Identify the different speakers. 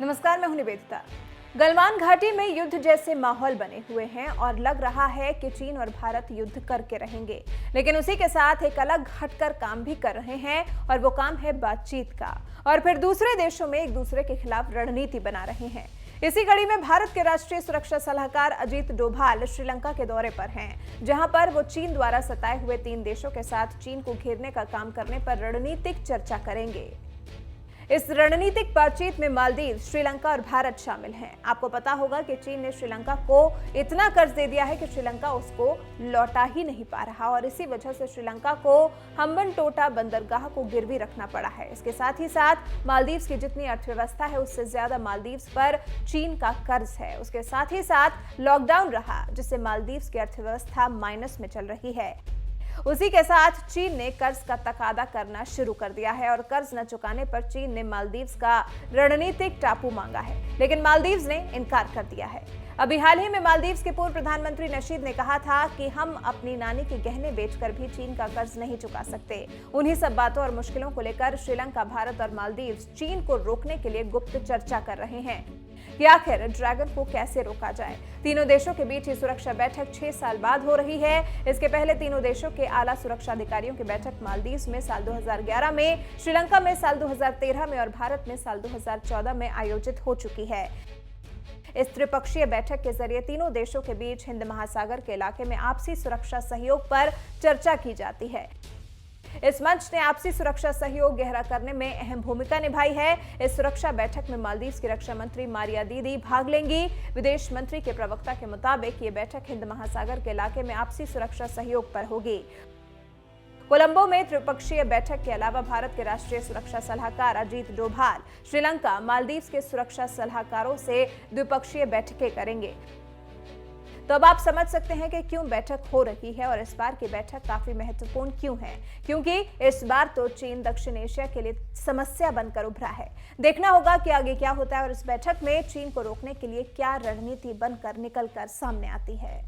Speaker 1: नमस्कार, मैं हूं निवेदिता। गलवान घाटी में युद्ध जैसे माहौल बने हुए हैं और लग रहा है कि चीन और भारत युद्ध करके रहेंगे, लेकिन उसी के साथ एक अलग हटकर काम भी कर रहे हैं और वो काम है बातचीत का। और फिर दूसरे देशों में एक दूसरे के खिलाफ रणनीति बना रहे हैं। इसी कड़ी में भारत के राष्ट्रीय सुरक्षा सलाहकार अजीत डोभाल श्रीलंका के दौरे पर हैं, जहां पर वो चीन द्वारा सताए हुए 3 देशों के साथ चीन को घेरने का काम करने पर रणनीतिक चर्चा करेंगे। इस रणनीतिक बातचीत में मालदीव, श्रीलंका और भारत शामिल हैं। आपको पता होगा कि चीन ने श्रीलंका को इतना कर्ज दे दिया है कि श्रीलंका उसको लौटा ही नहीं पा रहा और इसी वजह से श्रीलंका को हम्बनटोटा बंदरगाह को गिरवी रखना पड़ा है। इसके साथ ही साथ मालदीव की जितनी अर्थव्यवस्था है उससे ज्यादा मालदीव पर चीन का कर्ज है। उसके साथ ही साथ लॉकडाउन रहा, जिससे मालदीव की अर्थव्यवस्था माइनस में चल रही है। उसी के साथ चीन ने कर्ज का तकादा करना शुरू कर दिया है और कर्ज न चुकाने पर चीन ने मालदीव का रणनीतिक टापू मांगा है, लेकिन मालदीव ने इनकार कर दिया है। अभी हाल ही में मालदीव के पूर्व प्रधानमंत्री नशीद ने कहा था कि हम अपनी नानी के गहने बेचकर भी चीन का कर्ज नहीं चुका सकते। उन्हीं सब बातों और मुश्किलों को लेकर श्रीलंका, भारत और मालदीव चीन को रोकने के लिए गुप्त चर्चा कर रहे हैं कि आखिर ड्रैगन को कैसे रोका जाए। तीनों देशों के बीच ये सुरक्षा बैठक 6 साल बाद हो रही है। इसके पहले तीनों देशों के आला सुरक्षा अधिकारियों की बैठक मालदीव में साल 2011 में, श्रीलंका में साल 2013 में और भारत में साल 2014 में आयोजित हो चुकी है। इस त्रिपक्षीय बैठक के जरिए तीनों देशों के बीच हिंद महासागर के इलाके में आपसी सुरक्षा सहयोग पर चर्चा की जाती है। इस मंच ने आपसी सुरक्षा सहयोग गहरा करने में अहम भूमिका निभाई है। इस सुरक्षा बैठक में मालदीव की रक्षा मंत्री मारिया दीदी भाग लेंगी। विदेश मंत्री के प्रवक्ता के मुताबिक ये बैठक हिंद महासागर के इलाके में आपसी सुरक्षा सहयोग पर होगी। कोलंबो में त्रिपक्षीय बैठक के अलावा भारत के राष्ट्रीय सुरक्षा सलाहकार अजीत डोभाल श्रीलंका, मालदीव के सुरक्षा सलाहकारों से द्विपक्षीय बैठकें करेंगे। तो अब आप समझ सकते हैं कि क्यों बैठक हो रही है और इस बार की बैठक काफी महत्वपूर्ण क्यों है, क्योंकि इस बार तो चीन दक्षिण एशिया के लिए समस्या बनकर उभरा है। देखना होगा कि आगे क्या होता है और इस बैठक में चीन को रोकने के लिए क्या रणनीति बनकर निकलकर सामने आती है।